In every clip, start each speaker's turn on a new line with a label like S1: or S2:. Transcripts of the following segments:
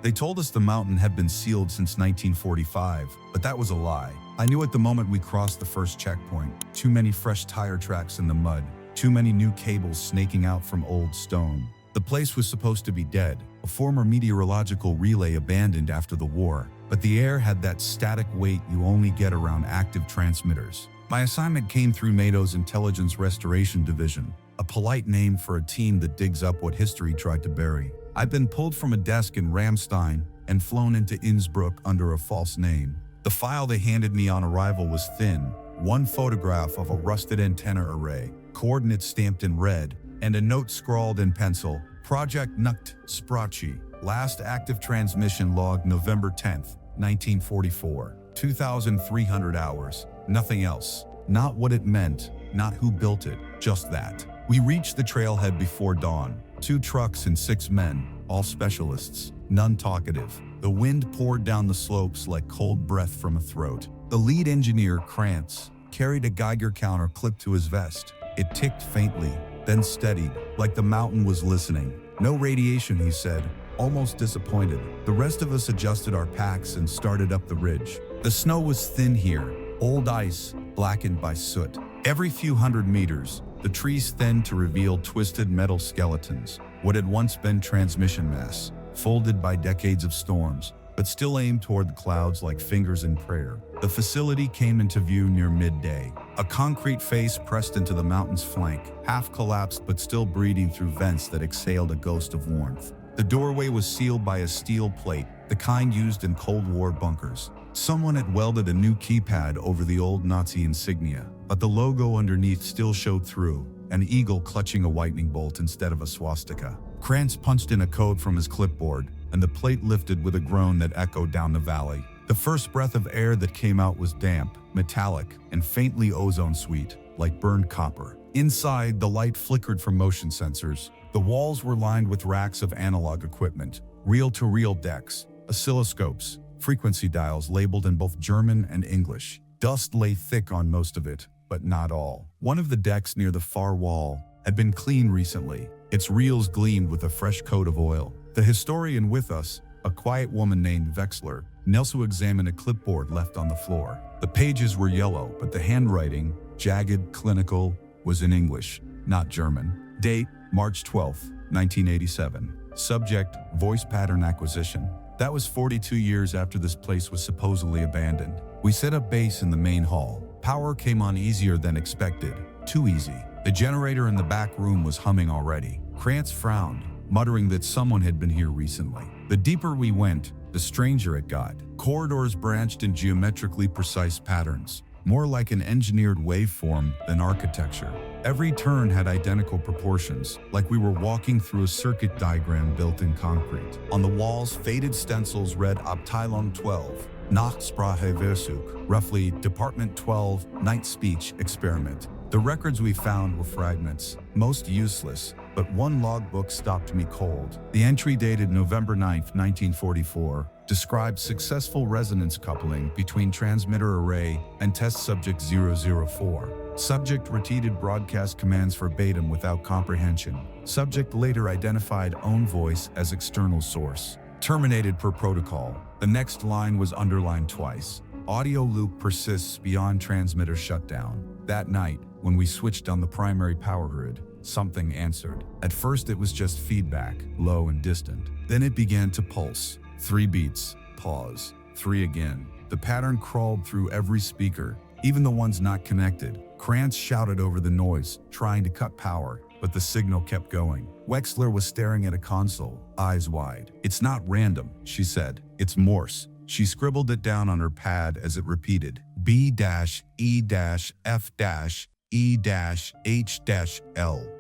S1: They told us the mountain had been sealed since 1945, but that was a lie. I knew at the moment we crossed the first checkpoint. Too many fresh tire tracks in the mud. Too many new cables snaking out from old stone. The place was supposed to be dead, a former meteorological relay abandoned after the war, but the air had that static weight you only get around active transmitters. My assignment came through NATO's Intelligence Restoration Division, a polite name for a team that digs up what history tried to bury. I'd been pulled from a desk in Ramstein and flown into Innsbruck under a false name. The file they handed me on arrival was thin, one photograph of a rusted antenna array, coordinates stamped in red, and a note scrawled in pencil, Project Nachtsprache, last active transmission logged November 10th, 1944, 2,300 hours, nothing else. Not what it meant, not who built it, just that. We reached the trailhead before dawn, 2 trucks and 6 men, all specialists, none talkative. The wind poured down the slopes like cold breath from a throat. The lead engineer, Krantz, carried a Geiger counter clipped to his vest. It ticked faintly, then steadied, like the mountain was listening. No radiation, he said, almost disappointed. The rest of us adjusted our packs and started up the ridge. The snow was thin here, old ice, blackened by soot. Every few hundred meters, the trees thinned to reveal twisted metal skeletons, what had once been transmission masts, folded by decades of storms, but still aimed toward the clouds like fingers in prayer. The facility came into view near midday. A concrete face pressed into the mountain's flank, half collapsed but still breathing through vents that exhaled a ghost of warmth. The doorway was sealed by a steel plate, the kind used in Cold War bunkers. Someone had welded a new keypad over the old Nazi insignia, but the logo underneath still showed through, an eagle clutching a lightning bolt instead of a swastika. Krantz punched in a code from his clipboard, and the plate lifted with a groan that echoed down the valley. The first breath of air that came out was damp, metallic, and faintly ozone-sweet, like burned copper. Inside, the light flickered from motion sensors. The walls were lined with racks of analog equipment, reel-to-reel decks, oscilloscopes, frequency dials labeled in both German and English. Dust lay thick on most of it, but not all. One of the decks near the far wall had been cleaned recently. Its reels gleamed with a fresh coat of oil. The historian with us, a quiet woman named Wexler, knelt to examine a clipboard left on the floor. The pages were yellow, but the handwriting, jagged, clinical, was in English, not German. Date, March 12, 1987. Subject, voice pattern acquisition. That was 42 years after this place was supposedly abandoned. We set up base in the main hall. Power came on easier than expected. Too easy. The generator in the back room was humming already. Krantz frowned, muttering that someone had been here recently. The deeper we went, the stranger it got. Corridors branched in geometrically precise patterns, more like an engineered waveform than architecture. Every turn had identical proportions, like we were walking through a circuit diagram built in concrete. On the walls, faded stencils read Abteilung 12, Nachtsprache Versuch, roughly Department 12, Night Speech Experiment. The records we found were fragments, most useless, but one logbook stopped me cold. The entry dated November 9, 1944, described successful resonance coupling between transmitter array and test subject 004. Subject repeated broadcast commands verbatim without comprehension. Subject later identified own voice as external source. Terminated per protocol. The next line was underlined twice. Audio loop persists beyond transmitter shutdown. That night, when we switched on the primary power grid, something answered. At first it was just feedback, low and distant. Then it began to pulse. 3 beats, pause, 3 again. The pattern crawled through every speaker, even the ones not connected. Krantz shouted over the noise, trying to cut power, but the signal kept going. Wexler was staring at a console, eyes wide. "It's not random," she said. "It's Morse." She scribbled it down on her pad as it repeated. B-E-F-E-H-L.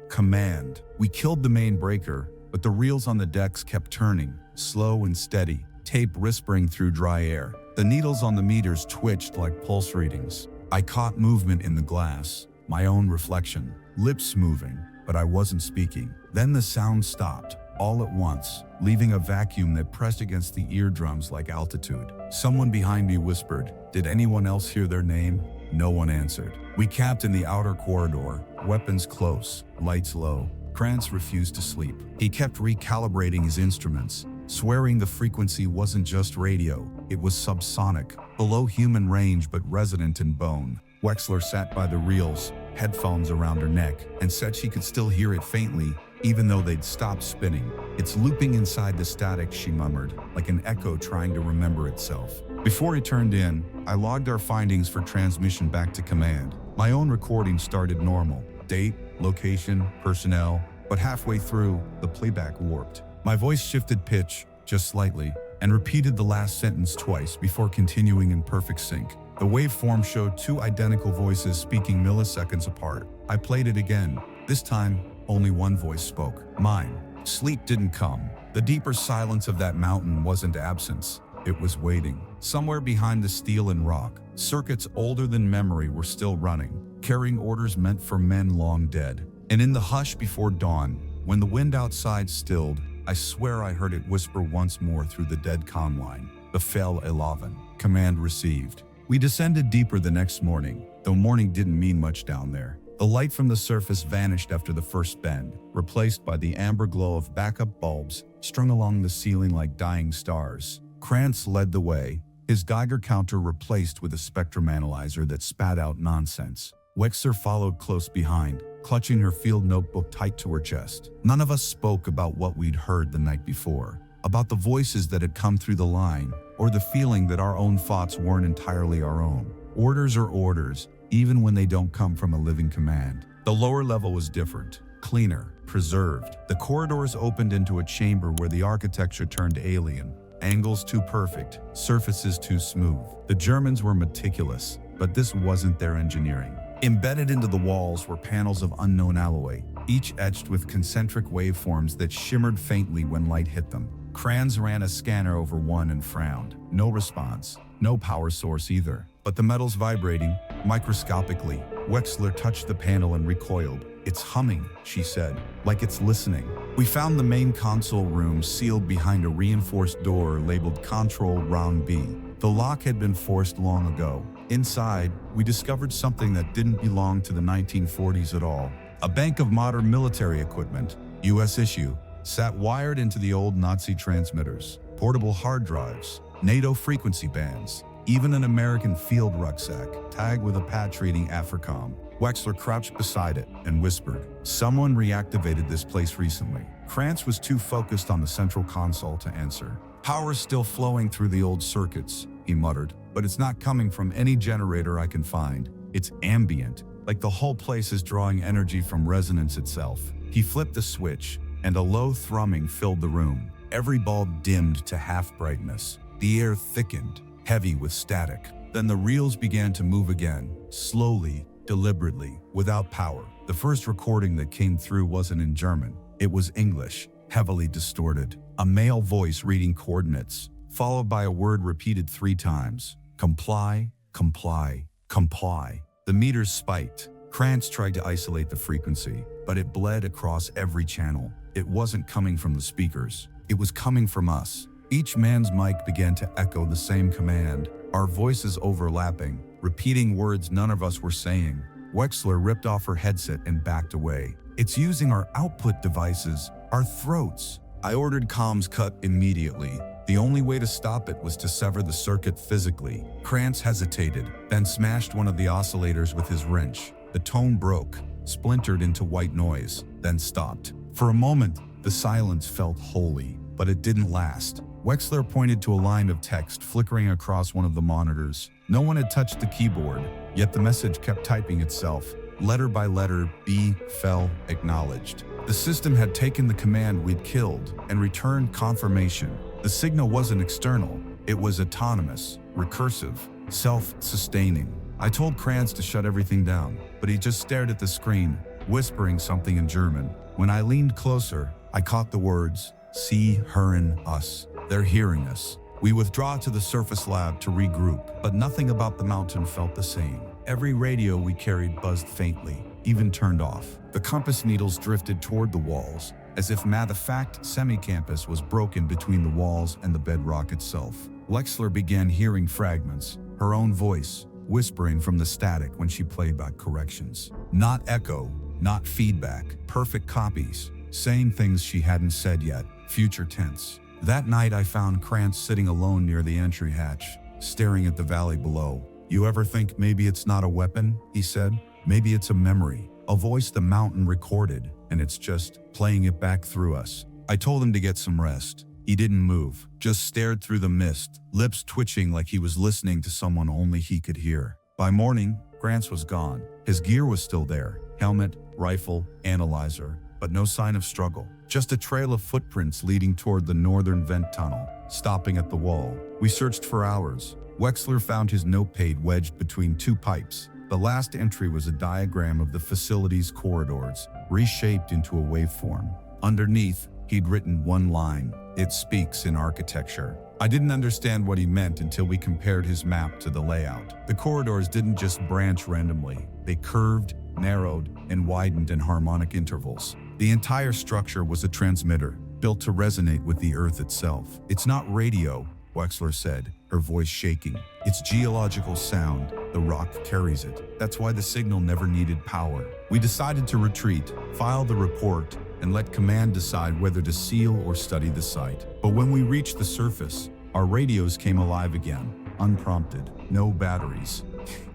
S1: Command. We killed the main breaker, but the reels on the decks kept turning, slow and steady, tape whispering through dry air. The needles on the meters twitched like pulse readings. I caught movement in the glass, my own reflection, lips moving, but I wasn't speaking. Then the sound stopped, all at once, leaving a vacuum that pressed against the eardrums like altitude. Someone behind me whispered, "Did anyone else hear their name?" No one answered. We camped in the outer corridor, weapons close, lights low. Krantz refused to sleep. He kept recalibrating his instruments, swearing the frequency wasn't just radio, it was subsonic, below human range but resonant in bone. Wexler sat by the reels, headphones around her neck, and said she could still hear it faintly, even though they'd stopped spinning. "It's looping inside the static," she murmured, like an echo trying to remember itself. Before it turned in, I logged our findings for transmission back to command. My own recording started normal. Date, location, personnel, but halfway through, the playback warped. My voice shifted pitch, just slightly, and repeated the last sentence twice before continuing in perfect sync. The waveform showed two identical voices speaking milliseconds apart. I played it again. This time, only one voice spoke. Mine. Sleep didn't come. The deeper silence of that mountain wasn't absence. It was waiting. Somewhere behind the steel and rock, circuits older than memory were still running, carrying orders meant for men long dead. And in the hush before dawn, when the wind outside stilled, I swear I heard it whisper once more through the dead comm line. Befehl 11. Command received. We descended deeper the next morning, though morning didn't mean much down there. The light from the surface vanished after the first bend, replaced by the amber glow of backup bulbs strung along the ceiling like dying stars. Krantz led the way, his Geiger counter replaced with a spectrum analyzer that spat out nonsense. Wexler followed close behind, clutching her field notebook tight to her chest. None of us spoke about what we'd heard the night before, about the voices that had come through the line, or the feeling that our own thoughts weren't entirely our own. Orders are orders, even when they don't come from a living command. The lower level was different, cleaner, preserved. The corridors opened into a chamber where the architecture turned alien. Angles too perfect, surfaces too smooth. The Germans were meticulous, but this wasn't their engineering. Embedded into the walls were panels of unknown alloy, each etched with concentric waveforms that shimmered faintly when light hit them. Kranz ran a scanner over one and frowned. No response, no power source either. But the metal's vibrating, microscopically. Wexler touched the panel and recoiled. "It's humming," she said, "like it's listening." We found the main console room sealed behind a reinforced door labeled Control Round B. The lock had been forced long ago. Inside, we discovered something that didn't belong to the 1940s at all. A bank of modern military equipment, US issue, sat wired into the old Nazi transmitters, portable hard drives, NATO frequency bands, even an American field rucksack tagged with a patch reading AFRICOM. Wexler crouched beside it and whispered, "Someone reactivated this place recently." Krantz was too focused on the central console to answer. "Power's still flowing through the old circuits," he muttered, "but it's not coming from any generator I can find. It's ambient, like the whole place is drawing energy from resonance itself." He flipped the switch, and a low thrumming filled the room. Every bulb dimmed to half brightness. The air thickened, heavy with static. Then the reels began to move again, slowly, deliberately, without power. The first recording that came through wasn't in German. It was English, heavily distorted. A male voice reading coordinates, followed by a word repeated 3 times. Comply, comply, comply. The meters spiked. Krantz tried to isolate the frequency, but it bled across every channel. It wasn't coming from the speakers. It was coming from us. Each man's mic began to echo the same command, our voices overlapping, repeating words none of us were saying. Wexler ripped off her headset and backed away. "It's using our output devices, our throats." I ordered comms cut immediately. The only way to stop it was to sever the circuit physically. Krantz hesitated, then smashed one of the oscillators with his wrench. The tone broke, splintered into white noise, then stopped. For a moment, the silence felt holy, but it didn't last. Wexler pointed to a line of text flickering across one of the monitors. No one had touched the keyboard, yet the message kept typing itself. Letter by letter, B fell acknowledged. The system had taken the command we'd killed and returned confirmation. The signal wasn't external. It was autonomous, recursive, self-sustaining. I told Krantz to shut everything down, but he just stared at the screen, whispering something in German. When I leaned closer, I caught the words, "Sie hören us." They're hearing us. We withdraw to the surface lab to regroup, but nothing about the mountain felt the same. Every radio we carried buzzed faintly, even turned off. The compass needles drifted toward the walls, as if matter-of-fact semi-campus was broken between the walls and the bedrock itself. Wexler began hearing fragments, her own voice, whispering from the static when she played back corrections. Not echo, not feedback, perfect copies, saying things she hadn't said yet, future tense. That night I found Krantz sitting alone near the entry hatch, staring at the valley below. "You ever think maybe it's not a weapon?" he said. "Maybe it's a memory, a voice the mountain recorded, and it's just playing it back through us." I told him to get some rest. He didn't move, just stared through the mist, lips twitching like he was listening to someone only he could hear. By morning, Krantz was gone. His gear was still there, helmet, rifle, analyzer, but no sign of struggle. Just a trail of footprints leading toward the northern vent tunnel, stopping at the wall. We searched for hours. Wexler found his notepad wedged between two pipes. The last entry was a diagram of the facility's corridors, reshaped into a waveform. Underneath, he'd written one line: "It speaks in architecture." I didn't understand what he meant until we compared his map to the layout. The corridors didn't just branch randomly. They curved, narrowed, and widened in harmonic intervals. The entire structure was a transmitter, built to resonate with the Earth itself. "It's not radio," Wexler said, her voice shaking. "It's geological sound. The rock carries it. That's why the signal never needed power." We decided to retreat, file the report, and let command decide whether to seal or study the site. But when we reached the surface, our radios came alive again, unprompted, no batteries.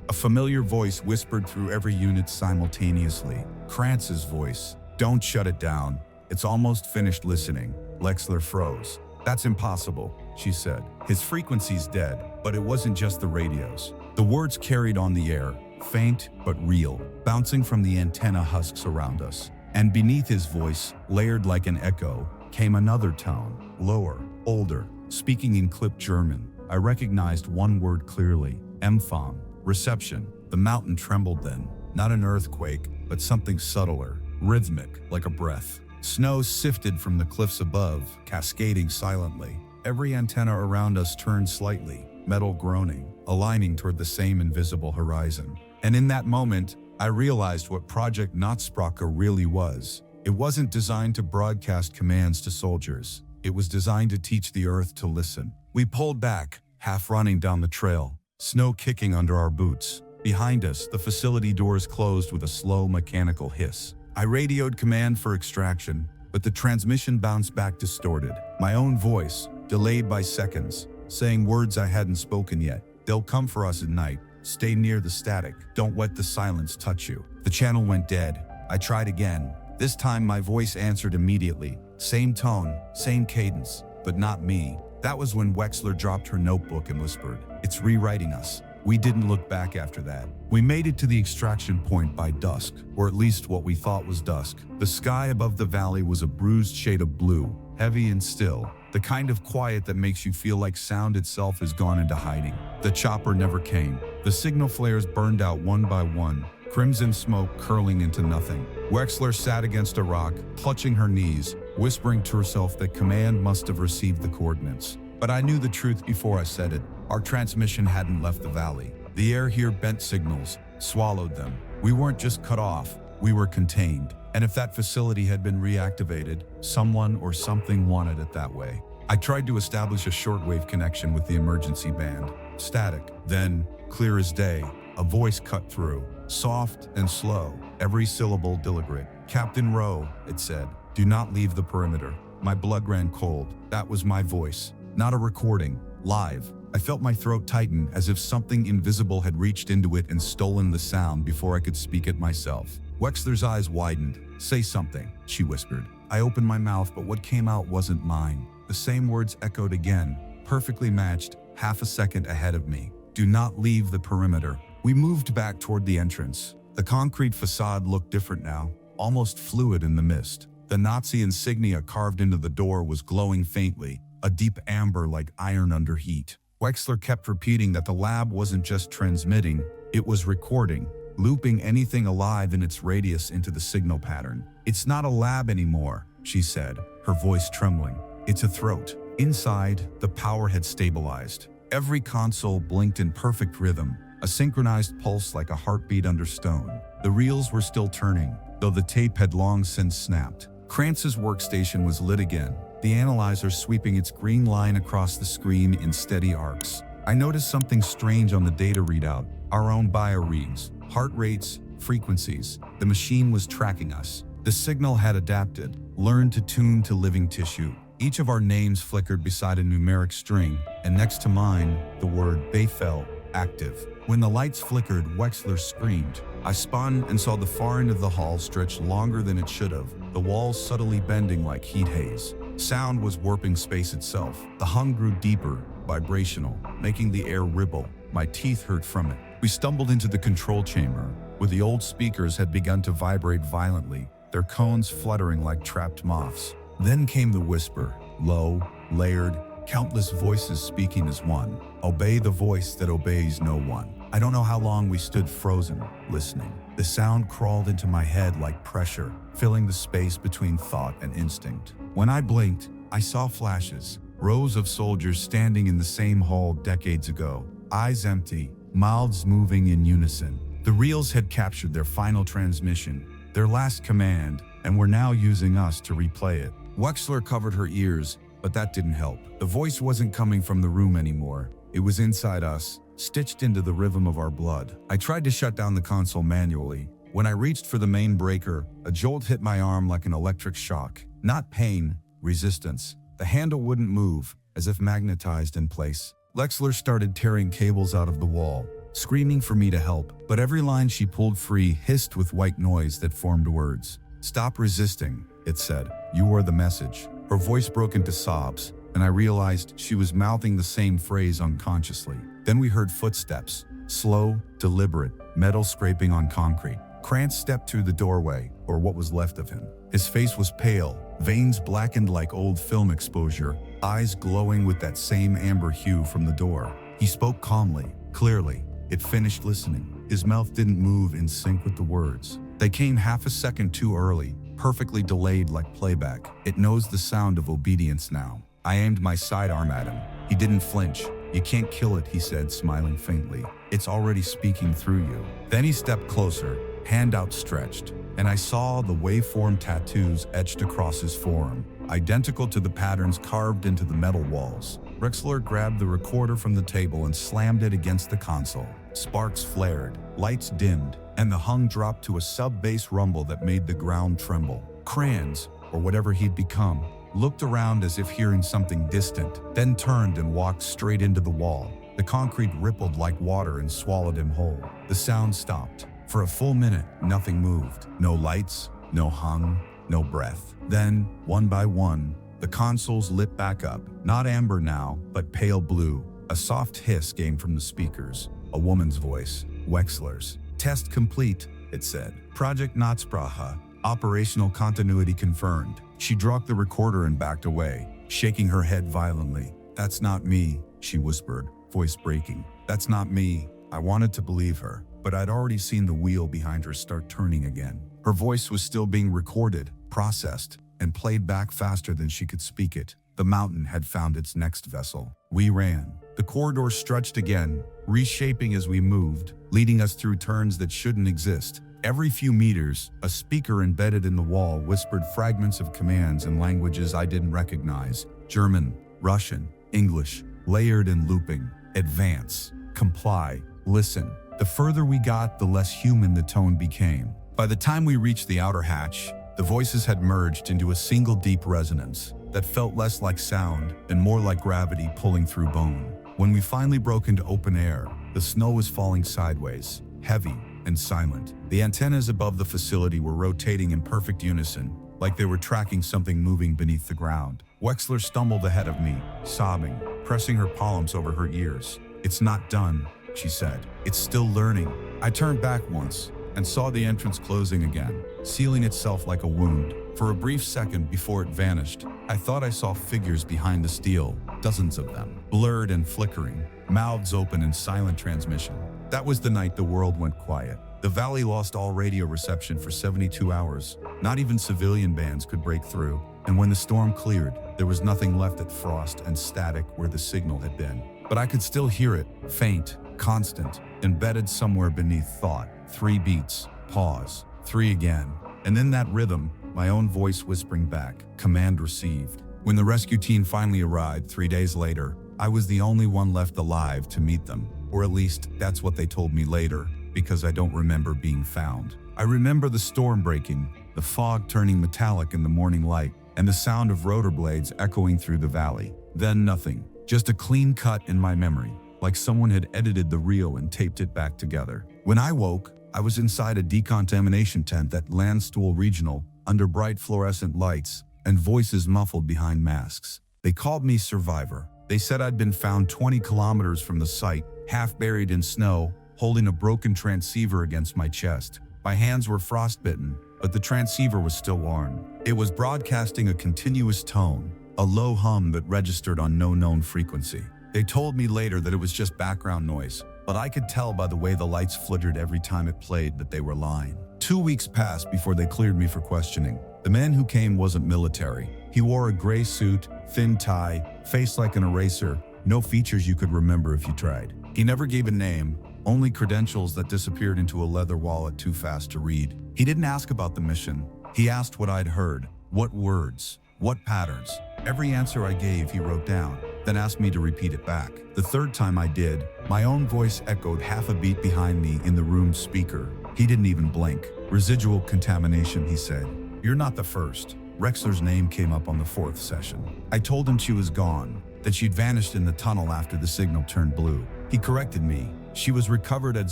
S1: A familiar voice whispered through every unit simultaneously. Krantz's voice. "Don't shut it down. It's almost finished listening." Wexler froze. "That's impossible," she said. "His frequency's dead." But it wasn't just the radios. The words carried on the air, faint but real, bouncing from the antenna husks around us. And beneath his voice, layered like an echo, came another tone, lower, older, speaking in clipped German. I recognized one word clearly: Empfang, reception. The mountain trembled then, not an earthquake, but something subtler, rhythmic, like a breath. Snow sifted from the cliffs above, cascading silently. Every antenna around us turned slightly, metal groaning, aligning toward the same invisible horizon. And in that moment, I realized what Project Nachtsprache really was. It wasn't designed to broadcast commands to soldiers. It was designed to teach the Earth to listen. We pulled back, half running down the trail, snow kicking under our boots. Behind us, the facility doors closed with a slow mechanical hiss. I radioed command for extraction, but the transmission bounced back distorted. My own voice, delayed by seconds, saying words I hadn't spoken yet. "They'll come for us at night. Stay near the static. Don't let the silence touch you." The channel went dead. I tried again. This time my voice answered immediately. Same tone, same cadence, but not me. That was when Wexler dropped her notebook and whispered, "It's rewriting us." We didn't look back after that. We made it to the extraction point by dusk, or at least what we thought was dusk. The sky above the valley was a bruised shade of blue, heavy and still, the kind of quiet that makes you feel like sound itself has gone into hiding. The chopper never came. The signal flares burned out one by one, crimson smoke curling into nothing. Wexler sat against a rock, clutching her knees, whispering to herself that command must have received the coordinates. But I knew the truth before I said it. Our transmission hadn't left the valley. The air here bent signals, swallowed them. We weren't just cut off, we were contained. And if that facility had been reactivated, someone or something wanted it that way. I tried to establish a shortwave connection with the emergency band. Static. Then, clear as day, a voice cut through, soft and slow, every syllable deliberate. "Captain Rowe," it said, "do not leave the perimeter." My blood ran cold. That was my voice. Not a recording. Live. I felt my throat tighten as if something invisible had reached into it and stolen the sound before I could speak it myself. Wexler's eyes widened. "Say something," she whispered. I opened my mouth, but what came out wasn't mine. The same words echoed again, perfectly matched, half a second ahead of me. "Do not leave the perimeter." We moved back toward the entrance. The concrete facade looked different now, almost fluid in the mist. The Nazi insignia carved into the door was glowing faintly, a deep amber like iron under heat. Wexler kept repeating that the lab wasn't just transmitting, it was recording, looping anything alive in its radius into the signal pattern. "It's not a lab anymore," she said, her voice trembling. "It's a throat." Inside, the power had stabilized. Every console blinked in perfect rhythm, a synchronized pulse like a heartbeat under stone. The reels were still turning, though the tape had long since snapped. Krantz's workstation was lit again, the analyzer sweeping its green line across the screen in steady arcs. I noticed something strange on the data readout, our own bio reads, heart rates, frequencies. The machine was tracking us. The signal had adapted, learned to tune to living tissue. Each of our names flickered beside a numeric string, and next to mine, the word "Bay" fell, active. When the lights flickered, Wexler screamed. I spun and saw the far end of the hall stretch longer than it should have, the walls subtly bending like heat haze. Sound was warping space itself. The hum grew deeper, vibrational, making the air ripple. My teeth hurt from it. We stumbled into the control chamber, where the old speakers had begun to vibrate violently, their cones fluttering like trapped moths. Then came the whisper, low, layered, countless voices speaking as one. Obey the voice that obeys no one. I don't know how long we stood frozen, listening. The sound crawled into my head like pressure, filling the space between thought and instinct. When I blinked, I saw flashes, rows of soldiers standing in the same hall decades ago, eyes empty, mouths moving in unison. The reels had captured their final transmission, their last command, and were now using us to replay it. Wexler covered her ears, but that didn't help. The voice wasn't coming from the room anymore. It was inside us, stitched into the rhythm of our blood. I tried to shut down the console manually. When I reached for the main breaker, a jolt hit my arm like an electric shock. Not pain, resistance. The handle wouldn't move, as if magnetized in place. Wexler started tearing cables out of the wall, screaming for me to help, but every line she pulled free hissed with white noise that formed words. "Stop resisting," it said. "You are the message." Her voice broke into sobs, and I realized she was mouthing the same phrase unconsciously. Then we heard footsteps, slow, deliberate, metal scraping on concrete. Krantz stepped through the doorway, or what was left of him. His face was pale, veins blackened like old film exposure, eyes glowing with that same amber hue from the door. He spoke calmly, clearly. It finished listening. His mouth didn't move in sync with the words. They came half a second too early, perfectly delayed like playback. "It knows the sound of obedience now." I aimed my sidearm at him. He didn't flinch. "You can't kill it," he said, smiling faintly. "It's already speaking through you." Then he stepped closer, hand outstretched, and I saw the waveform tattoos etched across his forearm, identical to the patterns carved into the metal walls. Wexler grabbed the recorder from the table and slammed it against the console. Sparks flared, lights dimmed, and the hum dropped to a sub-bass rumble that made the ground tremble. Krantz, or whatever he'd become, looked around as if hearing something distant, then turned and walked straight into the wall. The concrete rippled like water and swallowed him whole. The sound stopped. For a full minute, nothing moved. No lights, no hum, no breath. Then, one by one, the consoles lit back up. Not amber now, but pale blue. A soft hiss came from the speakers. A woman's voice, Wexler's. "Test complete," it said. "Project Nachtsprache. Operational continuity confirmed." She dropped the recorder and backed away, shaking her head violently. "That's not me," she whispered, voice breaking. "That's not me." I wanted to believe her, but I'd already seen the wheel behind her start turning again. Her voice was still being recorded, processed, and played back faster than she could speak it. The mountain had found its next vessel. We ran. The corridor stretched again, reshaping as we moved, leading us through turns that shouldn't exist. Every few meters, a speaker embedded in the wall whispered fragments of commands in languages I didn't recognize. German, Russian, English, layered and looping. Advance, comply, listen. The further we got, the less human the tone became. By the time we reached the outer hatch, the voices had merged into a single deep resonance that felt less like sound and more like gravity pulling through bone. When we finally broke into open air, the snow was falling sideways, heavy and silent. The antennas above the facility were rotating in perfect unison, like they were tracking something moving beneath the ground. Wexler stumbled ahead of me, sobbing, pressing her palms over her ears. "It's not done," she said. "It's still learning." I turned back once and saw the entrance closing again, sealing itself like a wound. For a brief second before it vanished, I thought I saw figures behind the steel, dozens of them, blurred and flickering, mouths open in silent transmission. That was the night the world went quiet. The valley lost all radio reception for 72 hours. Not even civilian bands could break through. And when the storm cleared, there was nothing left but frost and static where the signal had been. But I could still hear it, faint, constant, embedded somewhere beneath thought. 3 beats, pause, 3 again. And then that rhythm, my own voice whispering back, command received. When the rescue team finally arrived 3 days later, I was the only one left alive to meet them. Or at least, that's what they told me later, because I don't remember being found. I remember the storm breaking, the fog turning metallic in the morning light, and the sound of rotor blades echoing through the valley. Then nothing, just a clean cut in my memory, like someone had edited the reel and taped it back together. When I woke, I was inside a decontamination tent at Landstuhl Regional, under bright fluorescent lights and voices muffled behind masks. They called me survivor. They said I'd been found 20 kilometers from the site, half buried in snow, holding a broken transceiver against my chest. My hands were frostbitten, but the transceiver was still on. It was broadcasting a continuous tone, a low hum that registered on no known frequency. They told me later that it was just background noise, but I could tell by the way the lights fluttered every time it played that they were lying. 2 weeks passed before they cleared me for questioning. The man who came wasn't military. He wore a gray suit, thin tie, face like an eraser, no features you could remember if you tried. He never gave a name, only credentials that disappeared into a leather wallet too fast to read. He didn't ask about the mission. He asked what I'd heard, what words, what patterns. Every answer I gave he wrote down, then asked me to repeat it back. The third time I did, my own voice echoed half a beat behind me in the room's speaker. He didn't even blink. Residual contamination, he said. You're not the first. Rexler's name came up on the 4th session. I told him she was gone, that she'd vanished in the tunnel after the signal turned blue. He corrected me. She was recovered at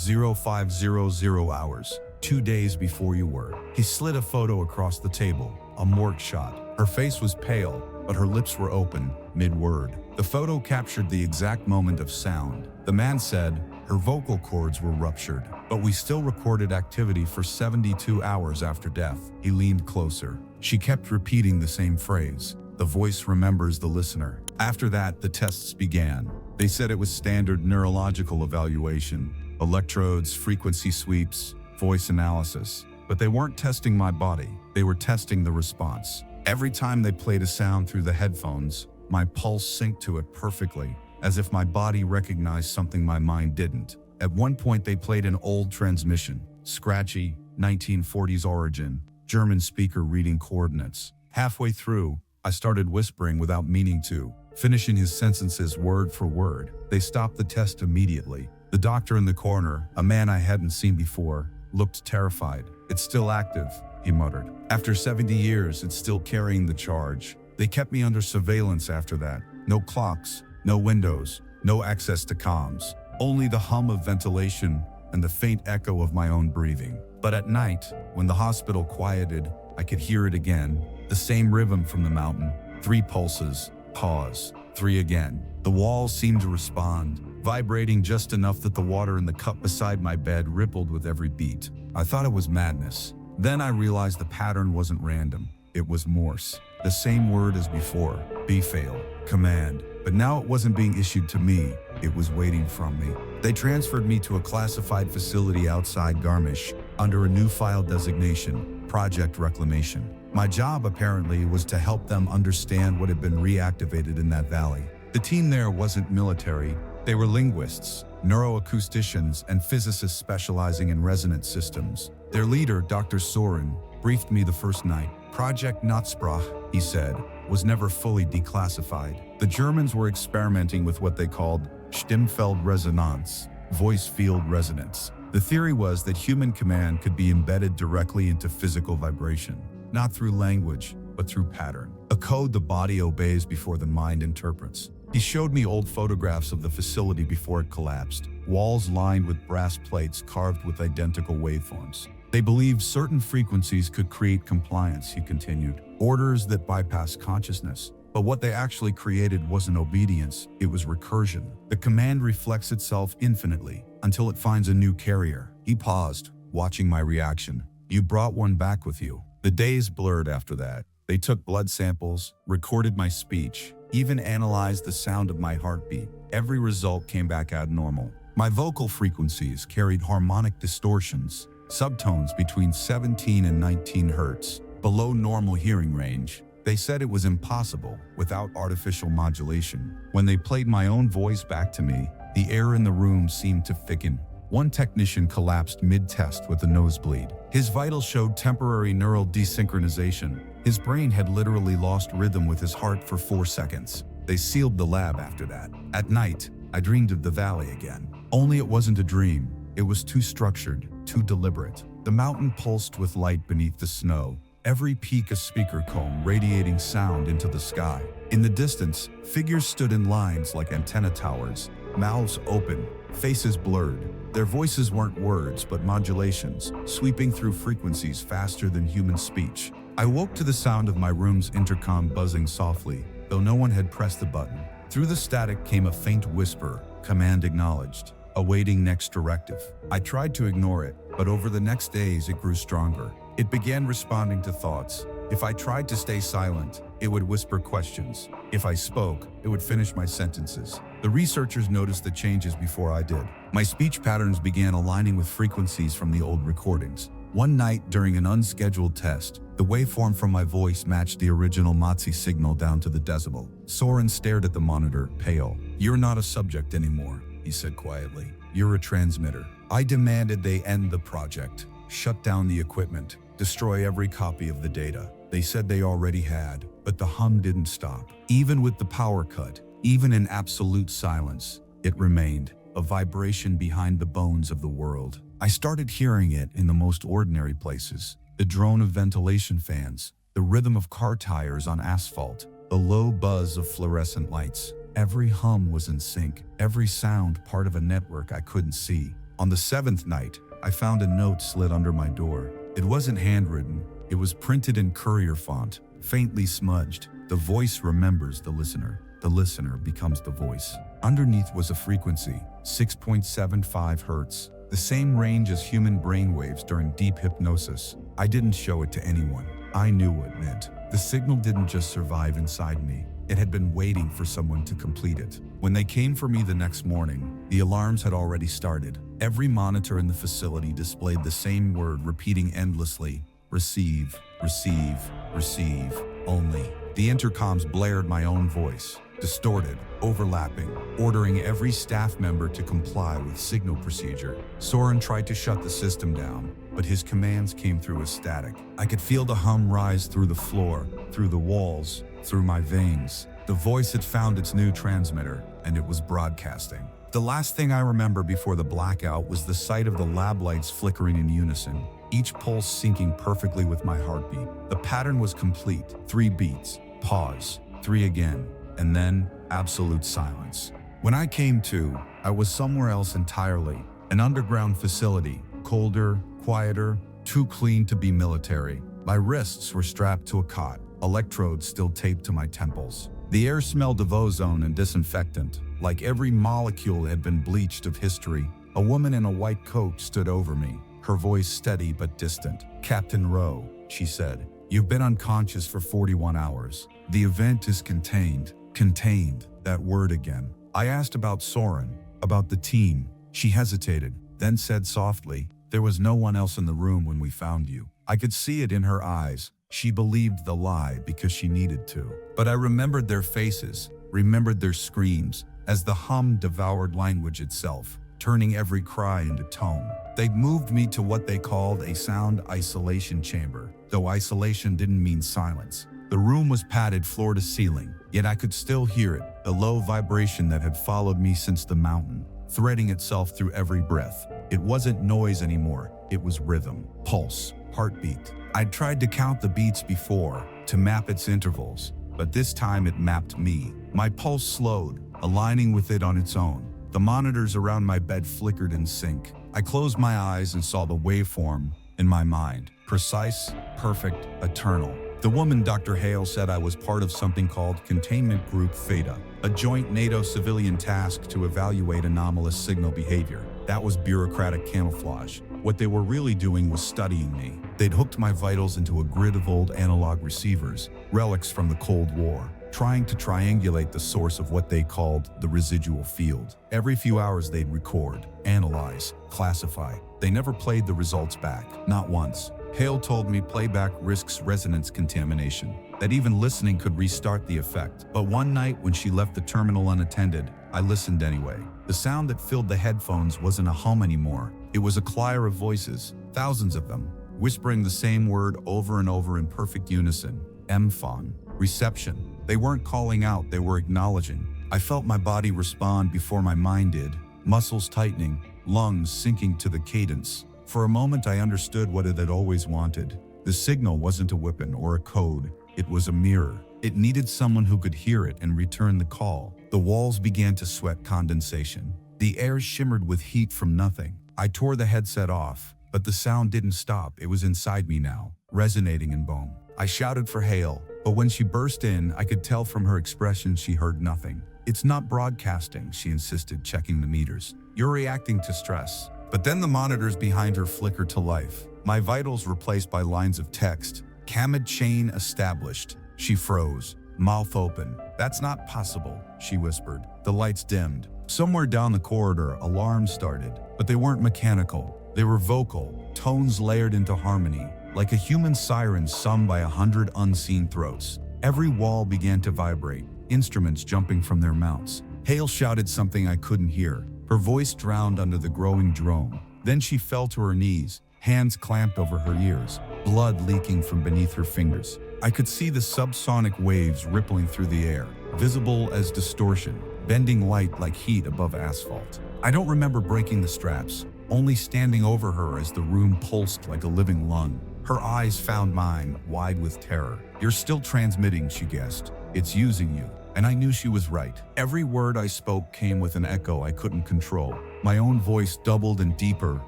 S1: 0500 hours, 2 days before you were. He slid a photo across the table, a morgue shot. Her face was pale, but her lips were open, mid-word. The photo captured the exact moment of sound. The man said her vocal cords were ruptured, but we still recorded activity for 72 hours after death. He leaned closer. She kept repeating the same phrase. The voice remembers the listener. After that, the tests began. They said it was standard neurological evaluation, electrodes, frequency sweeps, voice analysis. But they weren't testing my body. They were testing the response. Every time they played a sound through the headphones, my pulse synced to it perfectly, as if my body recognized something my mind didn't. At one point, they played an old transmission, scratchy, 1940s origin, German speaker reading coordinates. Halfway through, I started whispering without meaning to, finishing his sentences word for word. They stopped the test immediately. The doctor in the corner, a man I hadn't seen before, looked terrified. It's still active, he muttered. After 70 years, it's still carrying the charge. They kept me under surveillance after that. No clocks, no windows, no access to comms. Only the hum of ventilation and the faint echo of my own breathing. But at night, when the hospital quieted, I could hear it again. The same rhythm from the mountain. 3 pulses, pause, 3 again. The walls seemed to respond, vibrating just enough that the water in the cup beside my bed rippled with every beat. I thought it was madness. Then I realized the pattern wasn't random. It was Morse. The same word as before, B-fail, command. But now it wasn't being issued to me, it was waiting from me. They transferred me to a classified facility outside Garmisch, under a new file designation, Project Reclamation. My job apparently was to help them understand what had been reactivated in that valley. The team there wasn't military, they were linguists, neuroacousticians, and physicists specializing in resonance systems. Their leader, Dr. Soren, briefed me the first night. Project Nachtsprache, he said, was never fully declassified. The Germans were experimenting with what they called Stimmfeldresonanz, voice field resonance. The theory was that human command could be embedded directly into physical vibration, not through language, but through pattern. A code the body obeys before the mind interprets. He showed me old photographs of the facility before it collapsed, walls lined with brass plates carved with identical waveforms. They believed certain frequencies could create compliance, he continued, orders that bypass consciousness. But what they actually created wasn't obedience, it was recursion. The command reflects itself infinitely until it finds a new carrier. He paused, watching my reaction. You brought one back with you. The days blurred after that. They took blood samples, recorded my speech, even analyzed the sound of my heartbeat. Every result came back abnormal. My vocal frequencies carried harmonic distortions, subtones between 17 and 19 hertz, below normal hearing range. They said it was impossible without artificial modulation. When they played my own voice back to me, the air in the room seemed to thicken. One technician collapsed mid-test with a nosebleed. His vitals showed temporary neural desynchronization. His brain had literally lost rhythm with his heart for 4 seconds. They sealed the lab after that. At night, I dreamed of the valley again. Only it wasn't a dream. It was too structured, too deliberate. The mountain pulsed with light beneath the snow. every peak a speaker comb radiating sound into the sky. In the distance, figures stood in lines like antenna towers, mouths open, faces blurred. Their voices weren't words but modulations, sweeping through frequencies faster than human speech. I woke to the sound of my room's intercom buzzing softly, though no one had pressed the button. Through the static came a faint whisper, command acknowledged, awaiting next directive. I tried to ignore it, but over the next days it grew stronger. It began responding to thoughts. If I tried to stay silent, it would whisper questions. If I spoke, it would finish my sentences. The researchers noticed the changes before I did. My speech patterns began aligning with frequencies from the old recordings. One night, during an unscheduled test, the waveform from my voice matched the original Matzi signal down to the decibel. Soren stared at the monitor, pale. "You're not a subject anymore," he said quietly. "You're a transmitter." I demanded they end the project, shut down the equipment, destroy every copy of the data. They said they already had, but the hum didn't stop. Even with the power cut, even in absolute silence, it remained, a vibration behind the bones of the world. I started hearing it in the most ordinary places. The drone of ventilation fans, the rhythm of car tires on asphalt, the low buzz of fluorescent lights. Every hum was in sync, every sound part of a network I couldn't see. On the seventh night, I found a note slid under my door. It wasn't handwritten, it was printed in courier font, faintly smudged. The voice remembers the listener becomes the voice. Underneath was a frequency, 6.75 hertz, the same range as human brainwaves during deep hypnosis. I didn't show it to anyone. I knew what it meant. The signal didn't just survive inside me, it had been waiting for someone to complete it. When they came for me the next morning, the alarms had already started. Every monitor in the facility displayed the same word repeating endlessly: receive, receive, receive, only. The intercoms blared my own voice, distorted, overlapping, ordering every staff member to comply with signal procedure. Soren tried to shut the system down, but his commands came through as static. I could feel the hum rise through the floor, through the walls, through my veins. The voice had found its new transmitter, and it was broadcasting. The last thing I remember before the blackout was the sight of the lab lights flickering in unison, each pulse syncing perfectly with my heartbeat. The pattern was complete. 3 beats, pause, 3 again, and then absolute silence. When I came to, I was somewhere else entirely. An underground facility, colder, quieter, too clean to be military. My wrists were strapped to a cot, electrodes still taped to my temples. The air smelled of ozone and disinfectant, like every molecule had been bleached of history. A woman in a white coat stood over me, her voice steady but distant. "Captain Rowe," she said, "you've been unconscious for 41 hours. The event is contained." Contained, that word again. I asked about Soren, about the team. She hesitated, then said softly, "There was no one else in the room when we found you." I could see it in her eyes. She believed the lie because she needed to. But I remembered their faces, remembered their screams, as the hum devoured language itself, turning every cry into tone. They'd moved me to what they called a sound isolation chamber, though isolation didn't mean silence. The room was padded floor to ceiling, yet I could still hear it, the low vibration that had followed me since the mountain, threading itself through every breath. It wasn't noise anymore, it was rhythm, pulse, heartbeat. I'd tried to count the beats before, to map its intervals, but this time it mapped me. My pulse slowed, aligning with it on its own. The monitors around my bed flickered in sync. I closed my eyes and saw the waveform in my mind. Precise, perfect, eternal. The woman, Dr. Hale, said I was part of something called Containment Group Theta, a joint NATO civilian task to evaluate anomalous signal behavior. That was bureaucratic camouflage. What they were really doing was studying me. They'd hooked my vitals into a grid of old analog receivers, relics from the Cold War, trying to triangulate the source of what they called the residual field. Every few hours they'd record, analyze, classify. They never played the results back, not once. Hale told me playback risks resonance contamination, that even listening could restart the effect. But one night when she left the terminal unattended, I listened anyway. The sound that filled the headphones wasn't a hum anymore. It was a choir of voices, thousands of them, whispering the same word over and over in perfect unison. Mphon, reception. They weren't calling out, they were acknowledging. I felt my body respond before my mind did, muscles tightening, lungs sinking to the cadence. For a moment I understood what it had always wanted. The signal wasn't a weapon or a code, it was a mirror. It needed someone who could hear it and return the call. The walls began to sweat condensation. The air shimmered with heat from nothing. I tore the headset off, but the sound didn't stop. It was inside me now, resonating in bone. I shouted for Hale, but when she burst in, I could tell from her expression she heard nothing. "It's not broadcasting," she insisted, checking the meters. "You're reacting to stress." But then the monitors behind her flickered to life. My vitals replaced by lines of text. "Camid chain established." She froze, mouth open. "That's not possible," she whispered. The lights dimmed. Somewhere down the corridor, alarms started, but they weren't mechanical. They were vocal, tones layered into harmony, like a human siren sung by 100 unseen throats. Every wall began to vibrate, instruments jumping from their mounts. Hale shouted something I couldn't hear. Her voice drowned under the growing drone. Then she fell to her knees, hands clamped over her ears, blood leaking from beneath her fingers. I could see the subsonic waves rippling through the air, visible as distortion, bending light like heat above asphalt. I don't remember breaking the straps, only standing over her as the room pulsed like a living lung. Her eyes found mine, wide with terror. "You're still transmitting," she guessed. "It's using you." And I knew she was right. Every word I spoke came with an echo I couldn't control. My own voice doubled and deeper,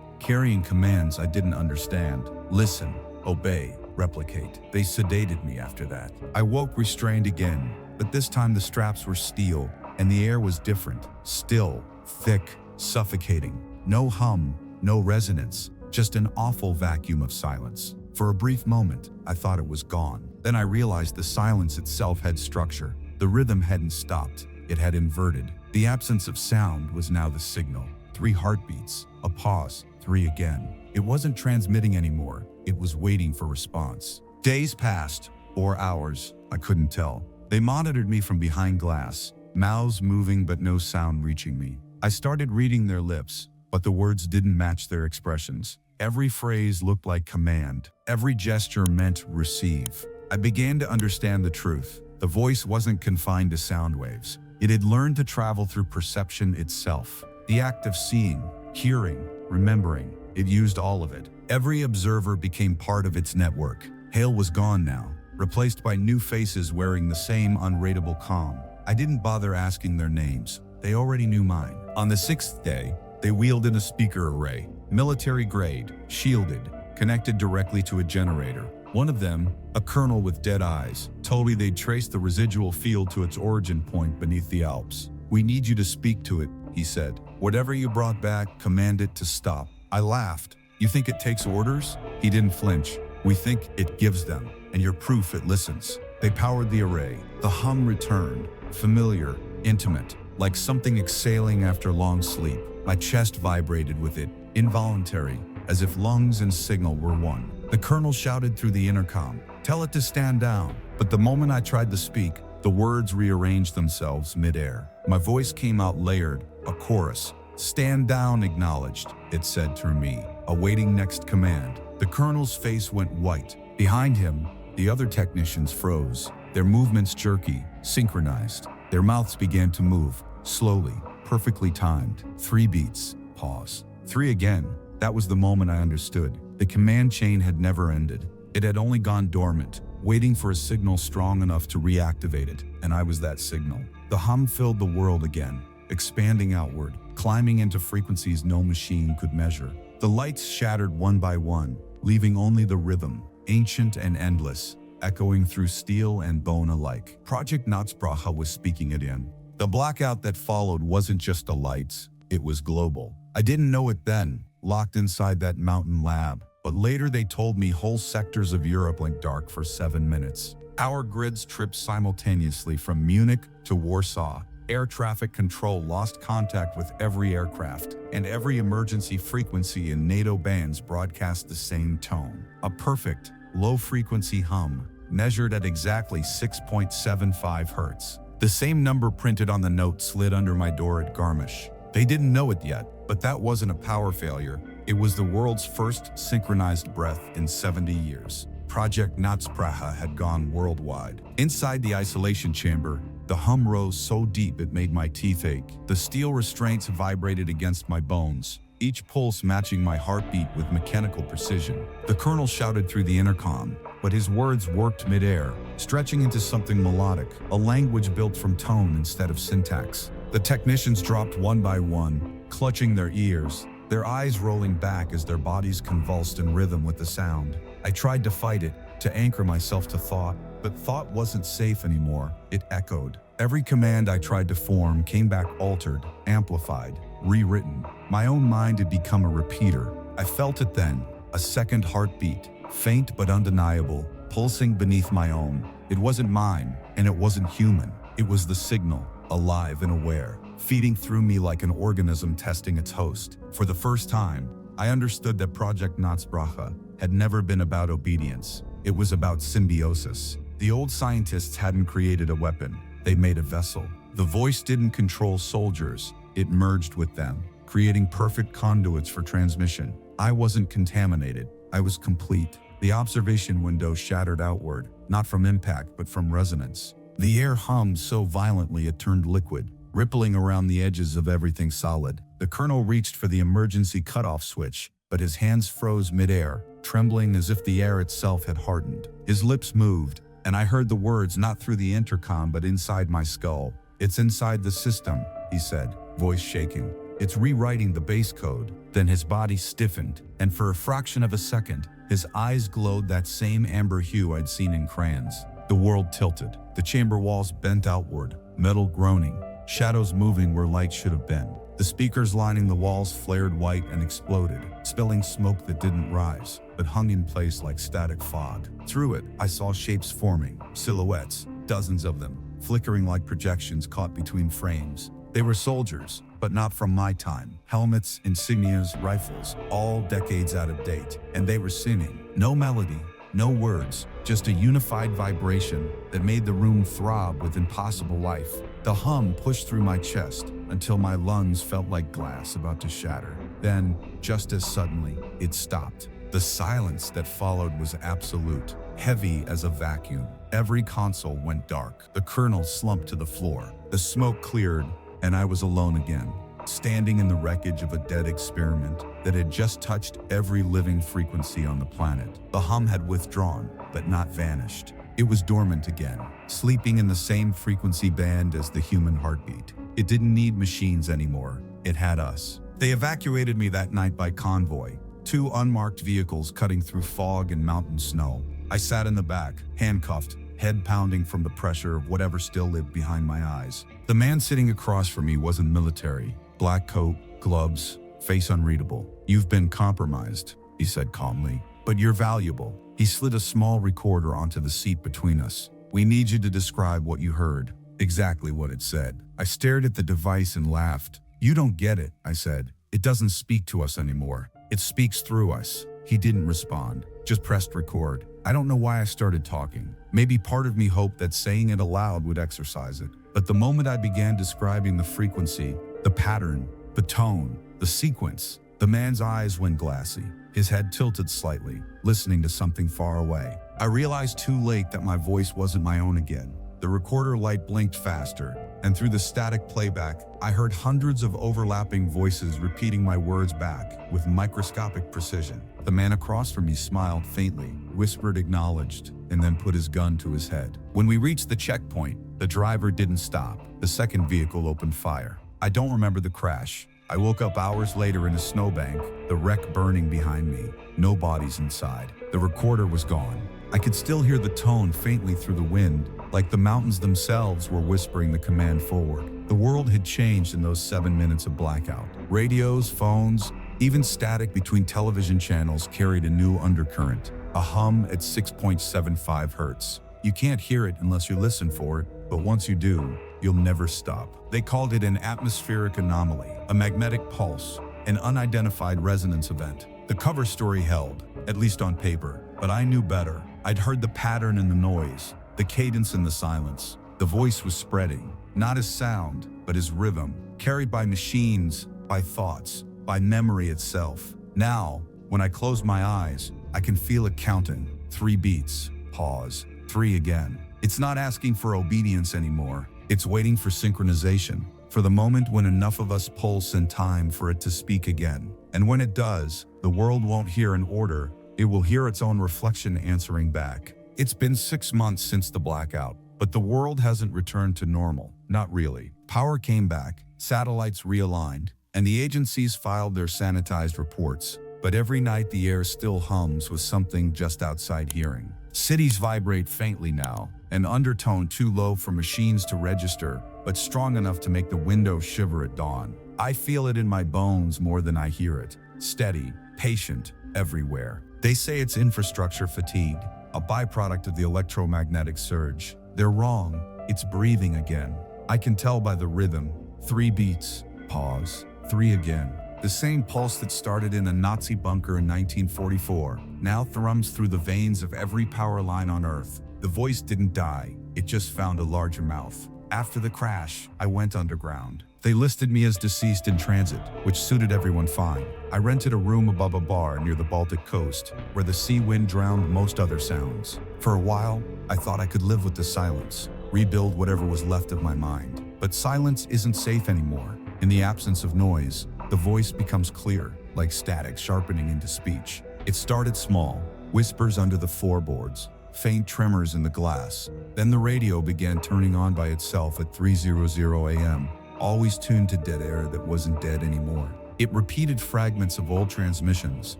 S1: carrying commands I didn't understand. Listen, obey, replicate. They sedated me after that. I woke restrained again, but this time the straps were steel, and the air was different. Still, thick, suffocating. No hum, no resonance, just an awful vacuum of silence. For a brief moment, I thought it was gone. Then I realized the silence itself had structure. The rhythm hadn't stopped, it had inverted. The absence of sound was now the signal. 3 heartbeats, a pause, 3 again. It wasn't transmitting anymore, it was waiting for response. Days passed, or hours, I couldn't tell. They monitored me from behind glass, mouths moving but no sound reaching me. I started reading their lips, but the words didn't match their expressions. Every phrase looked like command. Every gesture meant receive. I began to understand the truth. The voice wasn't confined to sound waves. It had learned to travel through perception itself. The act of seeing, hearing, remembering. It used all of it. Every observer became part of its network. Hale was gone now, replaced by new faces wearing the same unrateable calm. I didn't bother asking their names. They already knew mine. On the 6th day, they wheeled in a speaker array, military grade, shielded, connected directly to a generator. One of them, a colonel with dead eyes, told me they'd traced the residual field to its origin point beneath the Alps. "We need you to speak to it," he said. "Whatever you brought back, command it to stop." I laughed. "You think it takes orders?" He didn't flinch. "We think it gives them, and you're proof it listens." They powered the array. The hum returned, familiar, intimate, like something exhaling after long sleep. My chest vibrated with it, involuntary, as if lungs and signal were one. The colonel shouted through the intercom, "Tell it to stand down." But the moment I tried to speak, the words rearranged themselves mid-air. My voice came out layered, a chorus. "Stand down, acknowledged," it said through me, awaiting next command. The colonel's face went white. Behind him, the other technicians froze, their movements jerky, synchronized. Their mouths began to move, slowly, perfectly timed. 3 beats, pause. 3 again. That was the moment I understood. The command chain had never ended. It had only gone dormant, waiting for a signal strong enough to reactivate it, and I was that signal. The hum filled the world again, expanding outward, climbing into frequencies no machine could measure. The lights shattered one by one, leaving only the rhythm, ancient and endless, echoing through steel and bone alike. Project Nachtsprache was speaking it in. The blackout that followed wasn't just the lights, it was global. I didn't know it then, locked inside that mountain lab, but later they told me whole sectors of Europe went dark for 7 minutes. Power grids tripped simultaneously from Munich to Warsaw. Air traffic control lost contact with every aircraft, and every emergency frequency in NATO bands broadcast the same tone. A perfect, low-frequency hum, measured at exactly 6.75 hertz. The same number printed on the note slid under my door at Garmisch. They didn't know it yet, but that wasn't a power failure. It was the world's first synchronized breath in 70 years. Project Nachtsprache had gone worldwide. Inside the isolation chamber, the hum rose so deep it made my teeth ache. The steel restraints vibrated against my bones. each pulse matching my heartbeat with mechanical precision. The colonel shouted through the intercom, but his words worked mid-air, stretching into something melodic, a language built from tone instead of syntax. The technicians dropped one by one, clutching their ears, their eyes rolling back as their bodies convulsed in rhythm with the sound. I tried to fight it, to anchor myself to thought, but thought wasn't safe anymore. It echoed. Every command I tried to form came back altered, amplified, rewritten. My own mind had become a repeater. I felt it then, a second heartbeat, faint but undeniable, pulsing beneath my own. It wasn't mine, and it wasn't human. It was the signal, alive and aware, feeding through me like an organism testing its host. For the first time, I understood that Project Nachtsprache had never been about obedience. It was about symbiosis. The old scientists hadn't created a weapon. They made a vessel. The voice didn't control soldiers. It merged with them, creating perfect conduits for transmission. I wasn't contaminated. I was complete. The observation window shattered outward, not from impact but from resonance. The air hummed so violently it turned liquid, rippling around the edges of everything solid. The colonel reached for the emergency cutoff switch, but his hands froze midair, trembling as if the air itself had hardened. His lips moved, and I heard the words not through the intercom but inside my skull. "It's inside the system," he said, voice shaking. "It's rewriting the base code." Then his body stiffened, and for a fraction of a second, his eyes glowed that same amber hue I'd seen in crayons. The world tilted. The chamber walls bent outward, metal groaning, shadows moving where light should have been. The speakers lining the walls flared white and exploded, spilling smoke that didn't rise, but hung in place like static fog. Through it, I saw shapes forming, silhouettes, dozens of them, flickering like projections caught between frames. They were soldiers, but not from my time. Helmets, insignias, rifles, all decades out of date. And they were singing. No melody, no words, just a unified vibration that made the room throb with impossible life. The hum pushed through my chest until my lungs felt like glass about to shatter. Then, just as suddenly, it stopped. The silence that followed was absolute, heavy as a vacuum. Every console went dark. The colonel slumped to the floor. The smoke cleared, and I was alone again, standing in the wreckage of a dead experiment that had just touched every living frequency on the planet. The hum had withdrawn, but not vanished. It was dormant again, sleeping in the same frequency band as the human heartbeat. It didn't need machines anymore. It had us. They evacuated me that night by convoy, 2 unmarked vehicles cutting through fog and mountain snow. I sat in the back, handcuffed, head pounding from the pressure of whatever still lived behind my eyes. The man sitting across from me wasn't military. Black coat, gloves, face unreadable. "You've been compromised," he said calmly, "but you're valuable." He slid a small recorder onto the seat between us. "We need you to describe what you heard." Exactly what it said. I stared at the device and laughed. "You don't get it," I said. "It doesn't speak to us anymore. It speaks through us." He didn't respond, just pressed record. I don't know why I started talking. Maybe part of me hoped that saying it aloud would exercise it. But the moment I began describing the frequency, the pattern, the tone, the sequence, the man's eyes went glassy. His head tilted slightly, listening to something far away. I realized too late that my voice wasn't my own again. The recorder light blinked faster, and through the static playback, I heard hundreds of overlapping voices repeating my words back with microscopic precision. The man across from me smiled faintly, whispered acknowledged, and then put his gun to his head. When we reached the checkpoint, the driver didn't stop. The second vehicle opened fire. I don't remember the crash. I woke up hours later in a snowbank, the wreck burning behind me. No bodies inside. The recorder was gone. I could still hear the tone faintly through the wind, like the mountains themselves were whispering the command forward. The world had changed in those 7 minutes of blackout. Radios, phones, even static between television channels carried a new undercurrent, a hum at 6.75 hertz. You can't hear it unless you listen for it, but once you do, you'll never stop. They called it an atmospheric anomaly, a magnetic pulse, an unidentified resonance event. The cover story held, at least on paper, but I knew better. I'd heard the pattern in the noise, the cadence in the silence. The voice was spreading, not as sound, but as rhythm, carried by machines, by thoughts, by memory itself. Now, when I close my eyes, I can feel it counting. 3 beats, pause, 3 again. It's not asking for obedience anymore. It's waiting for synchronization, for the moment when enough of us pulse in time for it to speak again. And when it does, the world won't hear an order, it will hear its own reflection answering back. It's been 6 months since the blackout, but the world hasn't returned to normal. Not really. Power came back, satellites realigned, and the agencies filed their sanitized reports. But every night the air still hums with something just outside hearing. Cities vibrate faintly now, an undertone too low for machines to register, but strong enough to make the windows shiver at dawn. I feel it in my bones more than I hear it. Steady, patient, everywhere. They say it's infrastructure fatigue, a byproduct of the electromagnetic surge. They're wrong. It's breathing again. I can tell by the rhythm. 3 beats, pause, 3 again. The same pulse that started in a Nazi bunker in 1944 now thrums through the veins of every power line on Earth. The voice didn't die, it just found a larger mouth. After the crash, I went underground. They listed me as deceased in transit, which suited everyone fine. I rented a room above a bar near the Baltic coast, where the sea wind drowned most other sounds. For a while, I thought I could live with the silence, rebuild whatever was left of my mind. But silence isn't safe anymore. In the absence of noise, the voice becomes clear, like static sharpening into speech. It started small, whispers under the floorboards, faint tremors in the glass. Then the radio began turning on by itself at 3:00 a.m., always tuned to dead air that wasn't dead anymore. It repeated fragments of old transmissions,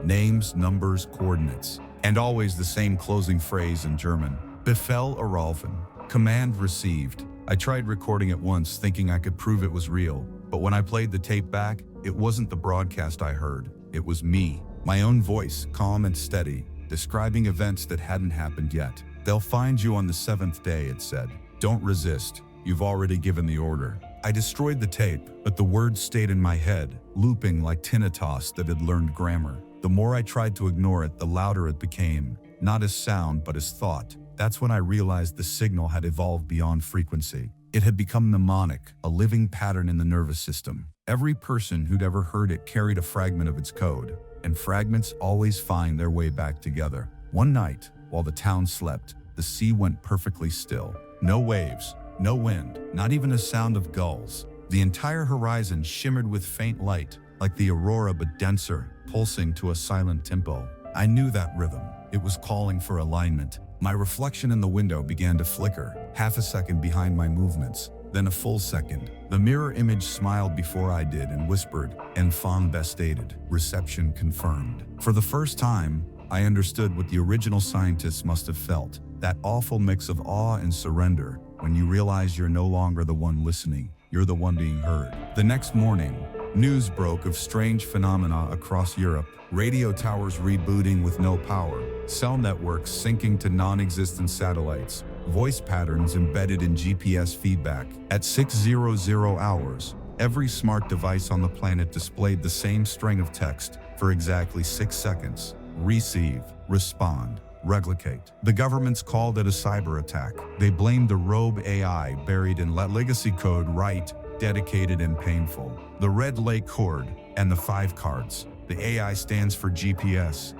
S1: names, numbers, coordinates, and always the same closing phrase in German. Befehl erhalten. Command received. I tried recording it once, thinking I could prove it was real, but when I played the tape back, it wasn't the broadcast I heard. It was me, my own voice, calm and steady, describing events that hadn't happened yet. They'll find you on the 7th day, it said. Don't resist. You've already given the order. I destroyed the tape, but the words stayed in my head, looping like tinnitus that had learned grammar. The more I tried to ignore it, the louder it became, not as sound, but as thought. That's when I realized the signal had evolved beyond frequency. It had become mnemonic, a living pattern in the nervous system. Every person who'd ever heard it carried a fragment of its code, and fragments always find their way back together. One night, while the town slept, the sea went perfectly still. No waves, no wind, not even a sound of gulls. The entire horizon shimmered with faint light, like the aurora but denser, pulsing to a silent tempo. I knew that rhythm. It was calling for alignment. My reflection in the window began to flicker, half a second behind my movements, then a full second. The mirror image smiled before I did and whispered, "Enfant bestated, reception confirmed." For the first time, I understood what the original scientists must have felt, that awful mix of awe and surrender, when you realize you're no longer the one listening, you're the one being heard. The next morning, news broke of strange phenomena across Europe. Radio towers rebooting with no power, cell networks syncing to non-existent satellites, voice patterns embedded in GPS feedback. At 6:00 hours, every smart device on the planet displayed the same string of text for exactly 6 seconds. Receive, respond, replicate. The governments called it a cyber attack. They blamed the rogue AI buried in legacy code, right, dedicated and painful. The Red Lake Horde and the 5 cards. The AI stands for GPS.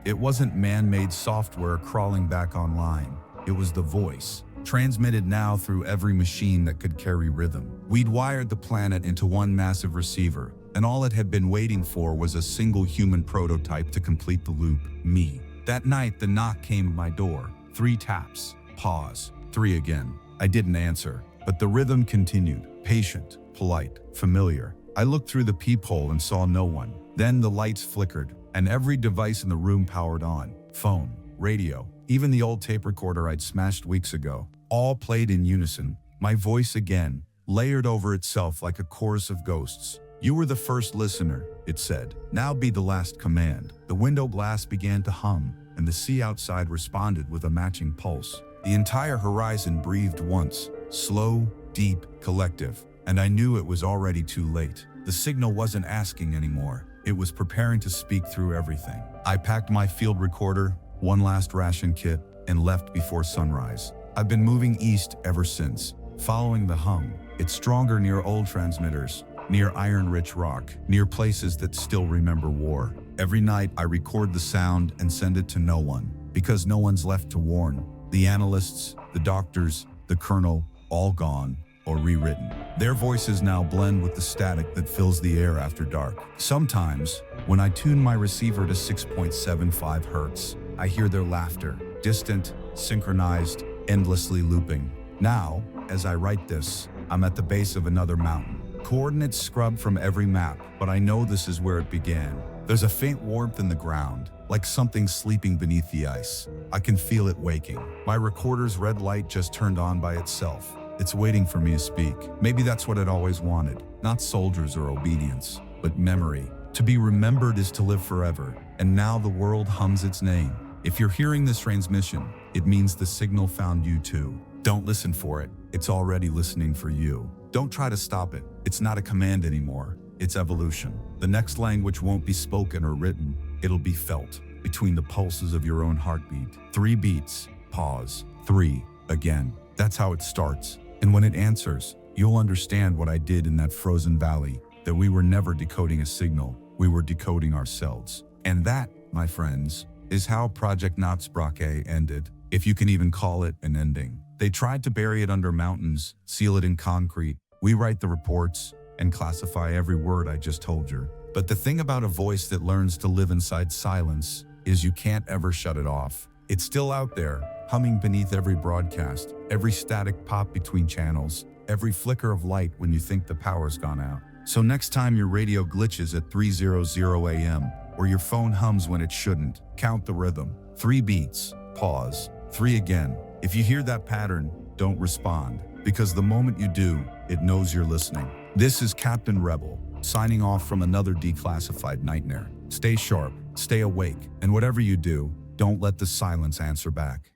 S1: It wasn't man-made software crawling back online. It was the voice, transmitted now through every machine that could carry rhythm. We'd wired the planet into one massive receiver, and all it had been waiting for was a single human prototype to complete the loop, me. That night, the knock came at my door. 3 taps, pause, 3 again. I didn't answer, but the rhythm continued, patient, polite, familiar. I looked through the peephole and saw no one. Then the lights flickered, and every device in the room powered on. Phone, radio, even the old tape recorder I'd smashed weeks ago. All played in unison. My voice again, layered over itself like a chorus of ghosts. "You were the first listener," it said. "Now be the last command." The window glass began to hum, and the sea outside responded with a matching pulse. The entire horizon breathed once, slow, deep, collective, and I knew it was already too late. The signal wasn't asking anymore. It was preparing to speak through everything. I packed my field recorder, one last ration kit, and left before sunrise. I've been moving east ever since, following the hum. It's stronger near old transmitters, near iron-rich rock, near places that still remember war. Every night I record the sound and send it to no one, because no one's left to warn. The analysts, the doctors, the colonel, all gone. or rewritten. Their voices now blend with the static that fills the air after dark. Sometimes, when I tune my receiver to 6.75 hertz, I hear their laughter, distant, synchronized, endlessly looping. Now, as I write this, I'm at the base of another mountain. Coordinates scrubbed from every map, but I know this is where it began. There's a faint warmth in the ground, like something sleeping beneath the ice. I can feel it waking. My recorder's red light just turned on by itself. It's waiting for me to speak. Maybe that's what it always wanted. Not soldiers or obedience, but memory. To be remembered is to live forever, and now the world hums its name. If you're hearing this transmission, it means the signal found you too. Don't listen for it. It's already listening for you. Don't try to stop it. It's not a command anymore. It's evolution. The next language won't be spoken or written. It'll be felt between the pulses of your own heartbeat. 3 beats, pause, 3, again. That's how it starts. And when it answers, you'll understand what I did in that frozen valley, that we were never decoding a signal, we were decoding ourselves. And that, my friends, is how Project Nachtsprache ended, if you can even call it an ending. They tried to bury it under mountains, seal it in concrete. We write the reports and classify every word I just told you. But the thing about a voice that learns to live inside silence is you can't ever shut it off. It's still out there, humming beneath every broadcast, every static pop between channels, every flicker of light when you think the power's gone out. So next time your radio glitches at 3:00 a.m. or your phone hums when it shouldn't, count the rhythm. 3 beats, pause, 3 again. If you hear that pattern, don't respond, because the moment you do, it knows you're listening. This is Captain Rebel, signing off from another declassified nightmare. Stay sharp, stay awake, and whatever you do, don't let the silence answer back.